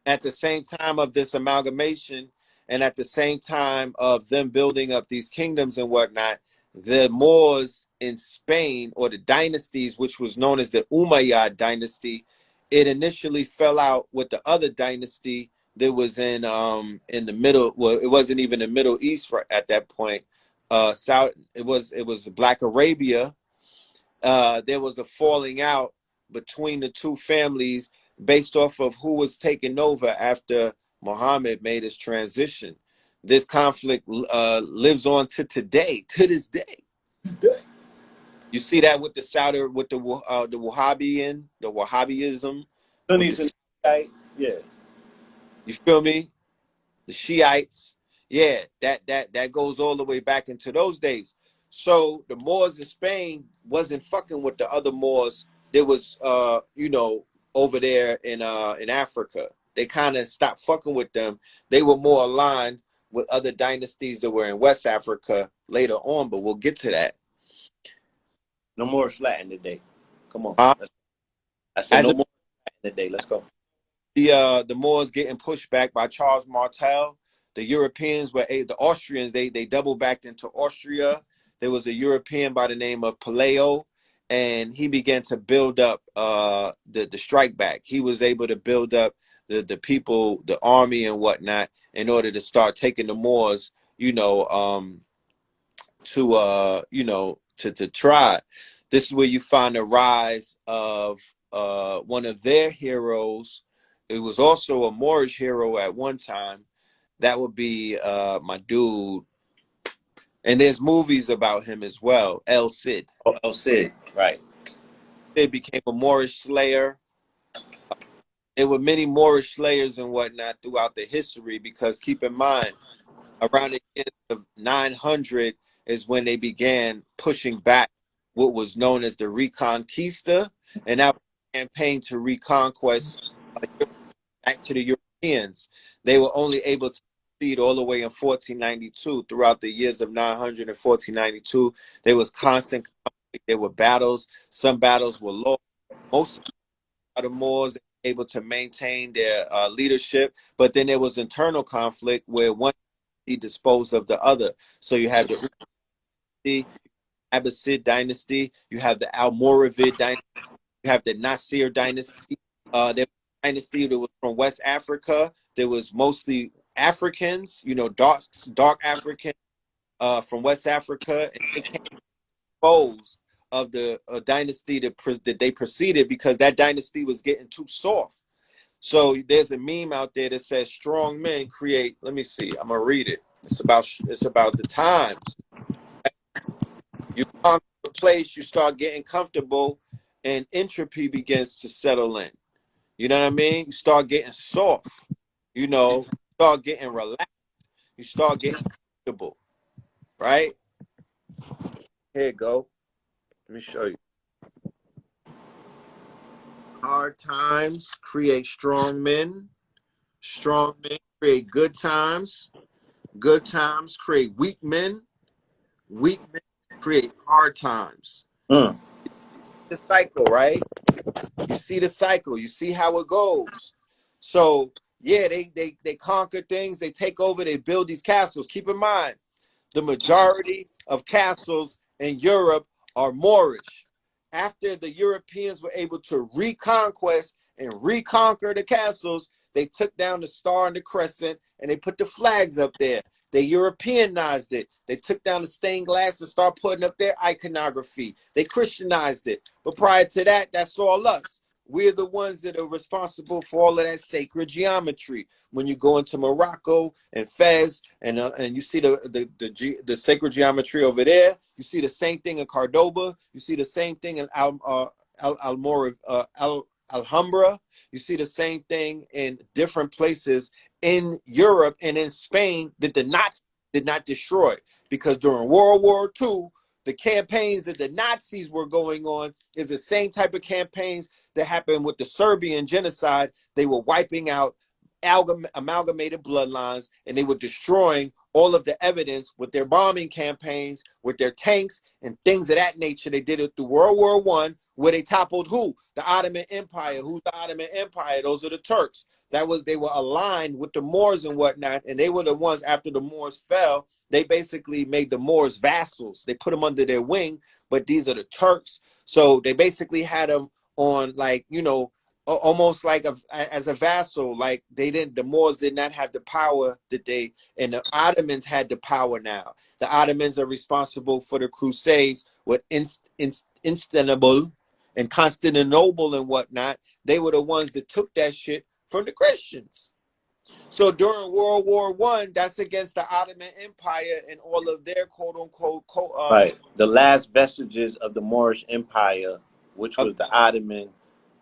At the same time of this amalgamation, And at the same time of them building up these kingdoms and whatnot, the Moors in Spain, or the dynasties, which was known as the Umayyad dynasty, it initially fell out with the other dynasty that was in the middle. Well, it wasn't even the Middle East at that point. South, it was Black Arabia. There was a falling out between the two families based off of who was taking over after Muhammad made his transition. This conflict lives on to today, to this day. You see that with the Saudi, with the Wahhabism. Sunnis and Shiite, yeah. You feel me? The Shiites, yeah, that goes all the way back into those days. So the Moors in Spain wasn't fucking with the other Moors. There was, over there in Africa. They kind of stopped fucking with them. They were more aligned with other dynasties that were in West Africa later on, but we'll get to that. No more Latin today. Come on. I said As no more Latin today. Let's go. The Moors getting pushed back by Charles Martel. The Europeans the Austrians, they double backed into Austria. There was a European by the name of Pelayo, and he began to build up the strike back. He was able to build up the people, the army and whatnot, in order to start taking the Moors, to try. This is where you find the rise of one of their heroes. It was also a Moorish hero at one time. That would be my dude. And there's movies about him as well. El Cid. Oh, El Cid, right. Cid became a Moorish slayer. There were many Moorish slayers and whatnot throughout the history, because keep in mind, around the year of 900 is when they began pushing back what was known as the Reconquista, and that was a campaign to reconquest back to the Europeans. They were only able to proceed all the way in 1492. Throughout the years of 900 and 1492, there was constant conflict. There were battles. Some battles were lost. Most of the Moors were able to maintain their leadership, but then there was internal conflict where one disposed of the other. So you have the Abbasid dynasty, you have the Almoravid dynasty, you have the Nasir dynasty. There was a dynasty that was from West Africa. There was mostly Africans, dark Africans from West Africa, and they came exposed of the dynasty that they preceded, because that dynasty was getting too soft. So there's a meme out there that says strong men create. Let me see. I'm gonna read it. It's about the times. You conquer a place, you start getting comfortable, and entropy begins to settle in. You know what I mean? You start getting soft. Start getting relaxed. You start getting comfortable. Right? Here you go. Let me show you. Hard times create strong men. Strong men create good times. Good times create weak men. Weak men create hard times. The cycle, right? You see the cycle. You see how it goes. So yeah, they conquer things. They take over. They build these castles. Keep in mind, the majority of castles in Europe are Moorish. After the Europeans were able to reconquest and reconquer the castles, they took down the star and the crescent, and they put the flags up there. They Europeanized it. They took down the stained glass and started putting up their iconography. They Christianized it. But prior to that, that's all us. We're the ones that are responsible for all of that sacred geometry. When you go into Morocco and Fez, and you see the sacred geometry over there, you see the same thing in Cordoba. You see the same thing in Alhambra. You see the same thing in different places in Europe and in Spain that the Nazis did not destroy, because during World War II, the campaigns that the Nazis were going on is the same type of campaigns that happened with the Serbian genocide. They were wiping out amalgamated bloodlines, and they were destroying all of the evidence with their bombing campaigns, with their tanks and things of that nature. They did it through World War I, where they toppled who? The Ottoman Empire. Who's the Ottoman Empire? Those are the Turks. they were aligned with the Moors and whatnot, and they were the ones after the Moors fell. They basically made the Moors vassals. They put them under their wing, but these are the Turks. So they basically had them on, like, you know, almost like as a vassal. Like the Moors did not have the power that they, and the Ottomans had the power now. The Ottomans are responsible for the Crusades with Istanbul and Constantinople and whatnot. They were the ones that took that shit from the Christians. So during World War One, that's against the Ottoman Empire and all of their quote unquote right, the last vestiges of the Moorish Empire, which was the Ottoman.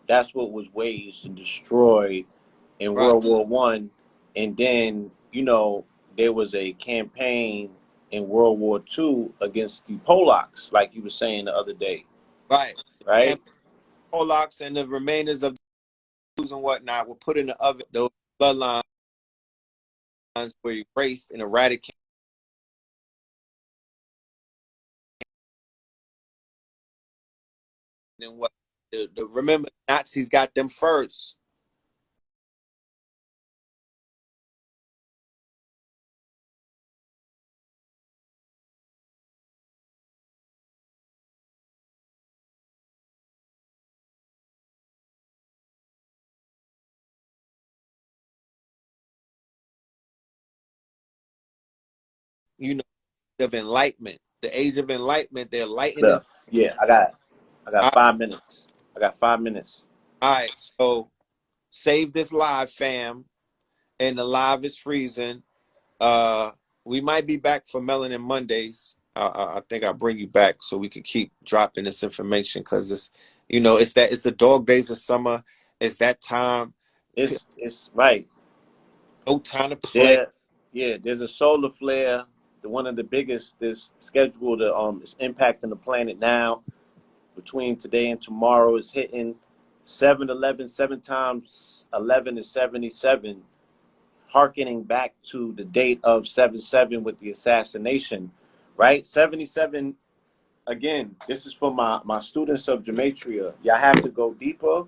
That's what was waged and destroyed in right, World War One, and then, you know, there was a campaign in World War Two against the Polacks, like you were saying the other day, right. And right? Polacks and the remainders of the Jews and whatnot were put in the oven. Those bloodlines were erased and eradicated. And what remember, Nazis got them first. You know, of enlightenment, the age of enlightenment. They're lightening. Look, yeah, I got 5 minutes. I got 5 minutes. All right, so save this live, fam, and the live is freezing. Uh, we might be back for Melanin Mondays. I think I'll bring you back so we can keep dropping this information, because it's, you know, it's the dog days of summer. It's that time. It's right. No time to play. There's a solar flare, one of the biggest that's scheduled to is impacting the planet now. Between today and tomorrow is hitting 7-11, 7 times 11 is 77, harkening back to the date of 7/7 with the assassination, right? 77. Again, this is for my students of gematria. Y'all have to go deeper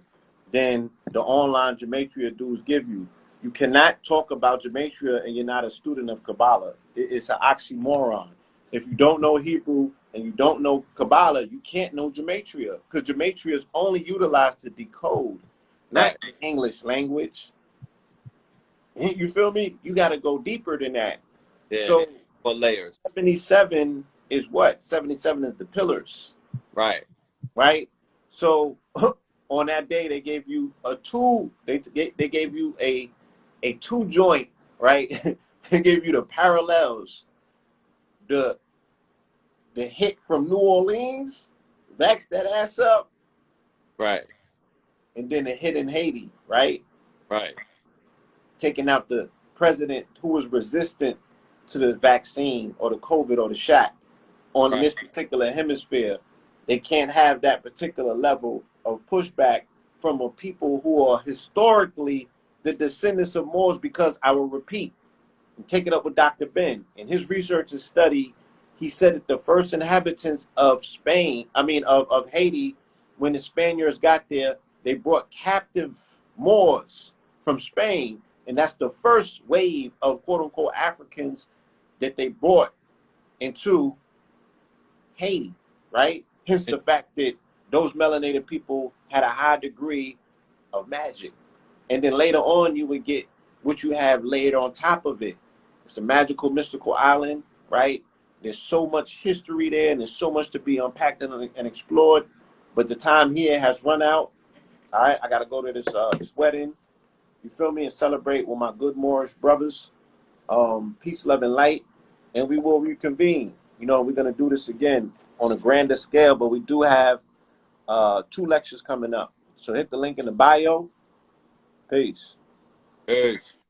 than the online gematria dudes give you. You cannot talk about gematria and you're not a student of Kabbalah. It's an oxymoron. If you don't know Hebrew and you don't know Kabbalah, you can't know gematria, because gematria is only utilized to decode, not Right. the English language. You feel me? You got to go deeper than that. Yeah, So for layers. 77 is what? 77 is the pillars. Right. Right? So on that day, they gave you a two. They gave you a two joint. Right? They gave you the parallels, the hit from New Orleans, backs that ass up, Right. and then the hit in Haiti. Right? Right. Taking out the president who was resistant to the vaccine or the COVID or the shot on Right. this particular hemisphere. They can't have that particular level of pushback from a people who are historically the descendants of Moors, because I will repeat and take it up with Dr. Ben. In his research and study, he said that the first inhabitants of of Haiti, when the Spaniards got there, they brought captive Moors from Spain. And that's the first wave of quote unquote Africans that they brought into Haiti, right? Hence the fact that those melanated people had a high degree of magic. And then later on, you would get what you have laid on top of it. It's a magical, mystical island, right? There's so much history there, and there's so much to be unpacked and explored. But the time here has run out. All right, I got to go to this wedding. You feel me? And celebrate with my good Moorish brothers. Peace, love, and light. And we will reconvene. You know, we're going to do this again on a grander scale, but we do have 2 lectures coming up. So hit the link in the bio. Peace. Peace.